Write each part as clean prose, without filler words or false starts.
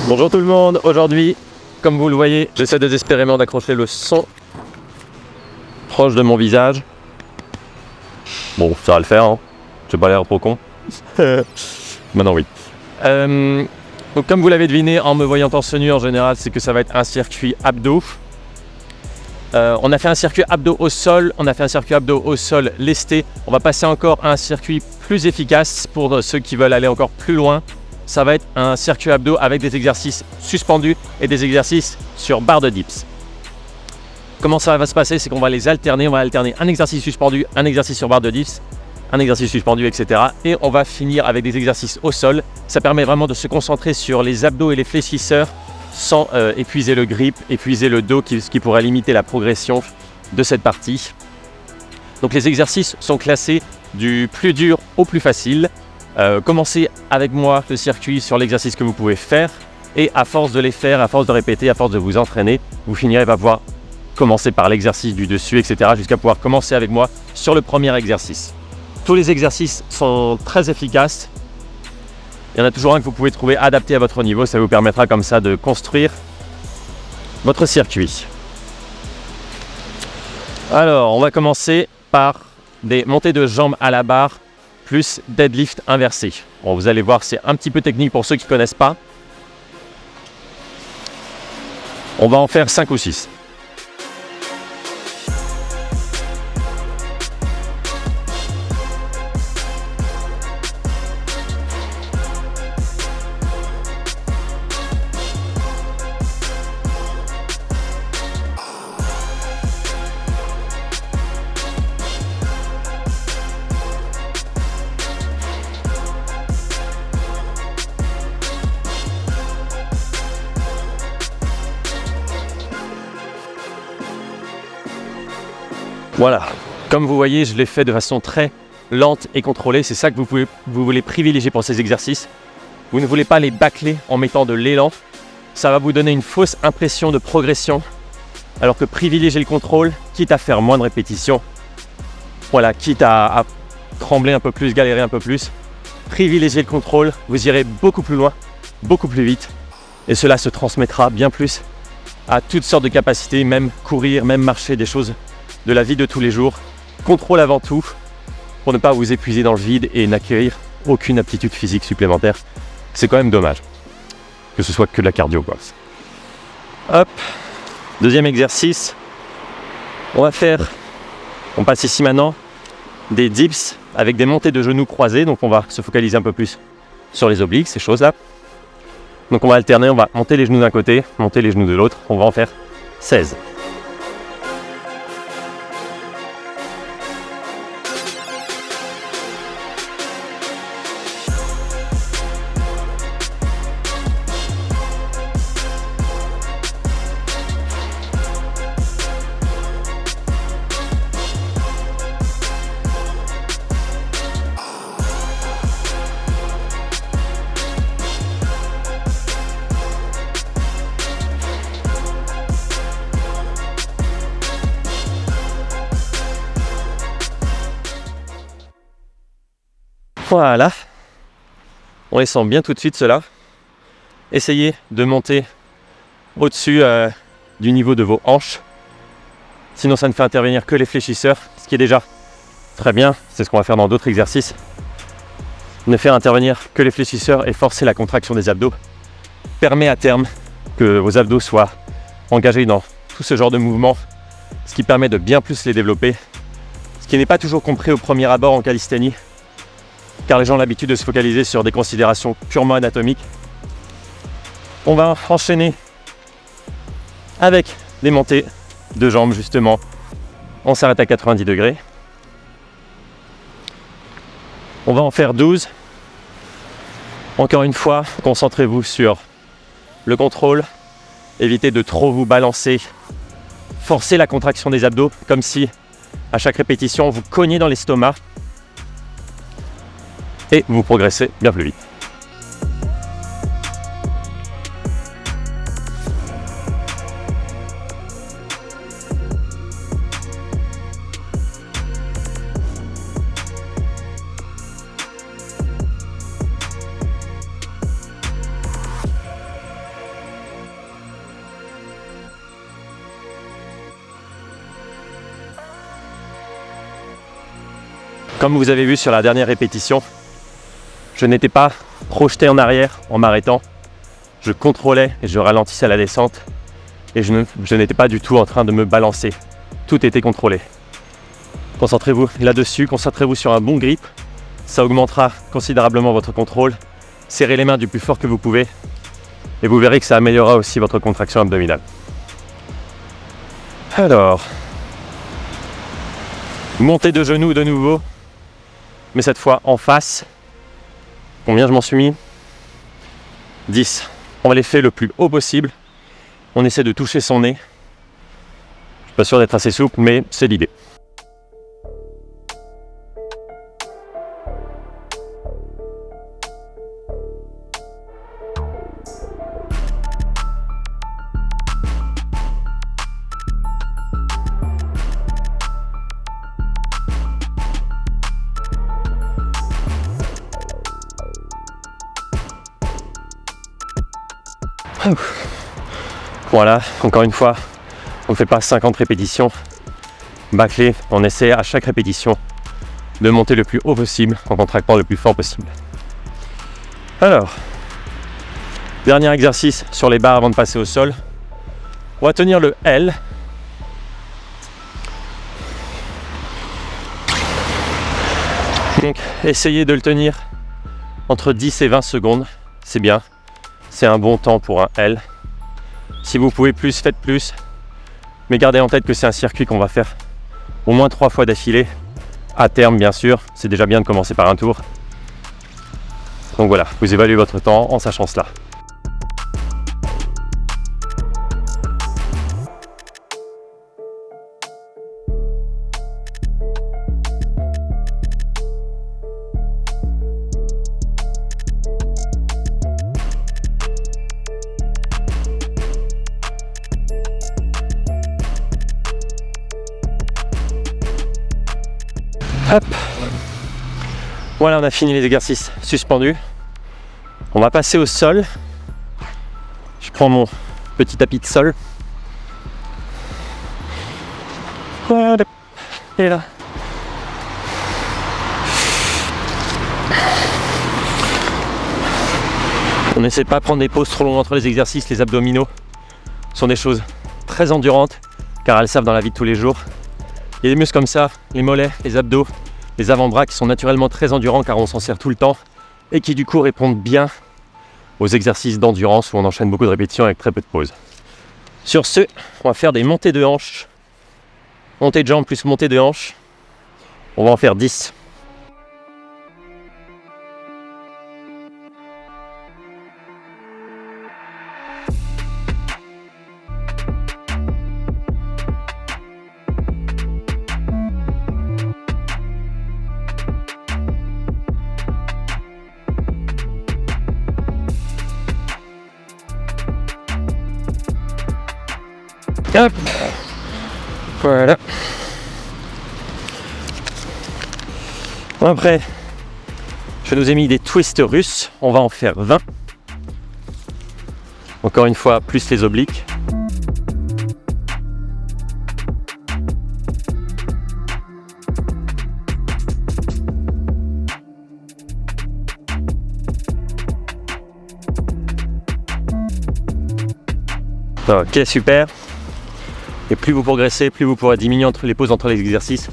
Bonjour tout le monde, aujourd'hui, comme vous le voyez, j'essaie désespérément d'accrocher le son proche de mon visage. Bon, ça va le faire, hein. J'ai pas l'air trop con. Maintenant oui. Donc comme vous l'avez deviné en me voyant torse nu en général, c'est que ça va être un circuit abdos. On a fait un circuit abdos au sol, on a fait un circuit abdos au sol lesté. On va passer encore à un circuit plus efficace pour ceux qui veulent aller encore plus loin. Ça va être un circuit abdos avec des exercices suspendus et des exercices sur barre de dips. Comment ça va se passer? C'est qu'on va les alterner. On va alterner un exercice suspendu, un exercice sur barre de dips, un exercice suspendu, etc. Et on va finir avec des exercices au sol. Ça permet vraiment de se concentrer sur les abdos et les fléchisseurs sans épuiser le grip, épuiser le dos, ce qui pourrait limiter la progression de cette partie. Donc les exercices sont classés du plus dur au plus facile. Commencez avec moi le circuit sur l'exercice que vous pouvez faire et à force de les faire, à force de répéter, à force de vous entraîner, vous finirez par pouvoir commencer par l'exercice du dessus, etc. jusqu'à pouvoir commencer avec moi sur le premier exercice. Tous les exercices sont très efficaces. Il y en a toujours un que vous pouvez trouver adapté à votre niveau. Ça vous permettra comme ça de construire votre circuit. Alors, on va commencer par des montées de jambes à la barre plus deadlift inversé. Bon, vous allez voir, c'est un petit peu technique pour ceux qui ne connaissent pas. On va en faire 5 ou 6. Voilà, comme vous voyez, je l'ai fait de façon très lente et contrôlée. C'est ça que vous voulez privilégier pour ces exercices. Vous ne voulez pas les bâcler en mettant de l'élan. Ça va vous donner une fausse impression de progression. Alors que privilégier le contrôle, quitte à faire moins de répétitions, voilà, quitte à trembler un peu plus, galérer un peu plus, privilégier le contrôle, vous irez beaucoup plus loin, beaucoup plus vite. Et cela se transmettra bien plus à toutes sortes de capacités, même courir, même marcher, des choses de la vie de tous les jours. Contrôle avant tout, pour ne pas vous épuiser dans le vide et n'acquérir aucune aptitude physique supplémentaire. C'est quand même dommage que ce soit que de la cardio, quoi. Hop, deuxième exercice. On passe ici maintenant des dips avec des montées de genoux croisés. Donc on va se focaliser un peu plus sur les obliques, ces choses-là. Donc on va alterner, on va monter les genoux d'un côté, monter les genoux de l'autre. On va en faire 16. Voilà, on les sent bien tout de suite ceux-là. Essayez de monter au-dessus du niveau de vos hanches. Sinon ça ne fait intervenir que les fléchisseurs, ce qui est déjà très bien. C'est ce qu'on va faire dans d'autres exercices. Ne faire intervenir que les fléchisseurs et forcer la contraction des abdos permet à terme que vos abdos soient engagés dans tout ce genre de mouvements, ce qui permet de bien plus les développer. Ce qui n'est pas toujours compris au premier abord en calisthénie, car les gens ont l'habitude de se focaliser sur des considérations purement anatomiques. On va enchaîner avec des montées de jambes justement. On s'arrête à 90 degrés. On va en faire 12. Encore une fois, concentrez-vous sur le contrôle. Évitez de trop vous balancer. Forcez la contraction des abdos comme si à chaque répétition vous cognez dans l'estomac. Et vous progressez bien plus vite. Comme vous avez vu sur la dernière répétition, je n'étais pas projeté en arrière en m'arrêtant. Je contrôlais et je ralentissais la descente. Et je n'étais pas du tout en train de me balancer. Tout était contrôlé. Concentrez-vous là-dessus, concentrez-vous sur un bon grip. Ça augmentera considérablement votre contrôle. Serrez les mains du plus fort que vous pouvez. Et vous verrez que ça améliorera aussi votre contraction abdominale. Alors, montée de genoux de nouveau. Mais cette fois en face. Combien je m'en suis mis? 10. On va les faire le plus haut possible. On essaie de toucher son nez. Je suis pas sûr d'être assez souple, mais c'est l'idée. Voilà, encore une fois, on ne fait pas 50 répétitions. Bâclé, on essaie à chaque répétition de monter le plus haut possible en contractant le plus fort possible. Alors, dernier exercice sur les barres avant de passer au sol. On va tenir le L. Donc, essayez de le tenir entre 10 et 20 secondes, c'est bien. C'est un bon temps pour un L. Si vous pouvez plus, faites plus. Mais gardez en tête que c'est un circuit qu'on va faire au moins 3 fois d'affilée. À terme, bien sûr. C'est déjà bien de commencer par un tour. Donc voilà, vous évaluez votre temps en sachant cela. Hop. Voilà, on a fini les exercices suspendus. On va passer au sol. Je prends mon petit tapis de sol. Voilà. Et là. On n'essaie pas de prendre des pauses trop longues entre les exercices. Les abdominaux sont des choses très endurantes car elles servent dans la vie de tous les jours. Il y a des muscles comme ça, les mollets, les abdos, les avant-bras qui sont naturellement très endurants car on s'en sert tout le temps et qui du coup répondent bien aux exercices d'endurance où on enchaîne beaucoup de répétitions avec très peu de pauses. Sur ce, on va faire des montées de hanches. Montée de jambes plus montée de hanches. On va en faire 10. Hop. Voilà. Après, je nous ai mis des twists russes. On va en faire 20. Encore une fois, plus les obliques. Ok, super. Et plus vous progressez, plus vous pourrez diminuer les pauses entre les exercices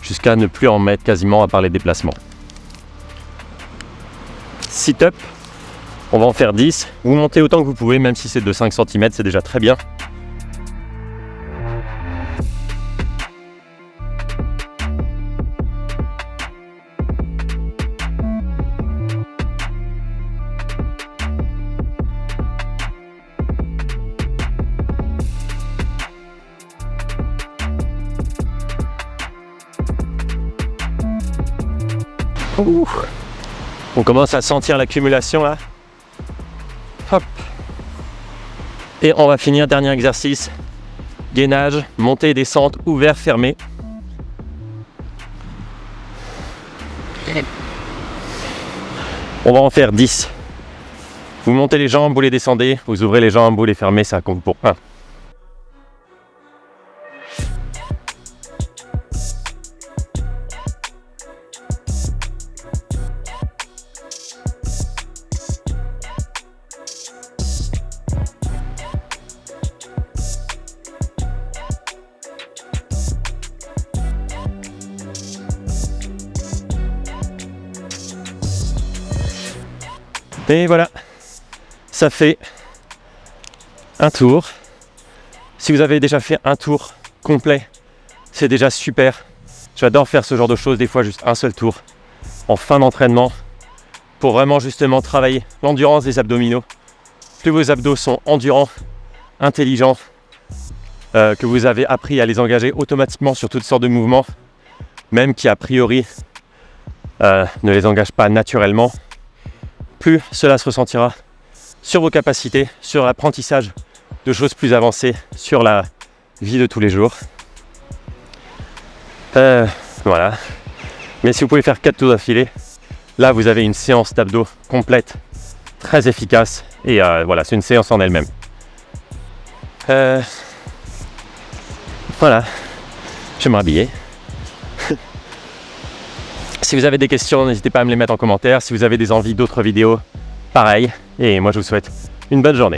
jusqu'à ne plus en mettre quasiment à part les déplacements. Sit-up, on va en faire 10. Vous montez autant que vous pouvez, même si c'est de 5 cm, c'est déjà très bien. Ouh. On commence à sentir l'accumulation là. Hop. Et on va finir, dernier exercice. Gainage, montée et descente, ouvert, fermé. On va en faire 10. Vous montez les jambes, vous les descendez, vous ouvrez les jambes, vous les fermez, ça compte pour 1. Et voilà, ça fait un tour. Si vous avez déjà fait un tour complet, c'est déjà super. J'adore faire ce genre de choses, des fois juste un seul tour en fin d'entraînement pour vraiment justement travailler l'endurance des abdominaux. Plus vos abdos sont endurants, intelligents, que vous avez appris à les engager automatiquement sur toutes sortes de mouvements, même qui a priori ne les engagent pas naturellement, plus cela se ressentira sur vos capacités, sur l'apprentissage de choses plus avancées, sur la vie de tous les jours. Voilà. Mais si vous pouvez faire 4 tours d'affilée, là vous avez une séance d'abdos complète, très efficace, et voilà, c'est une séance en elle-même. Voilà, je vais me rhabiller. Si vous avez des questions, n'hésitez pas à me les mettre en commentaire. Si vous avez des envies d'autres vidéos, pareil. Et moi je vous souhaite une bonne journée.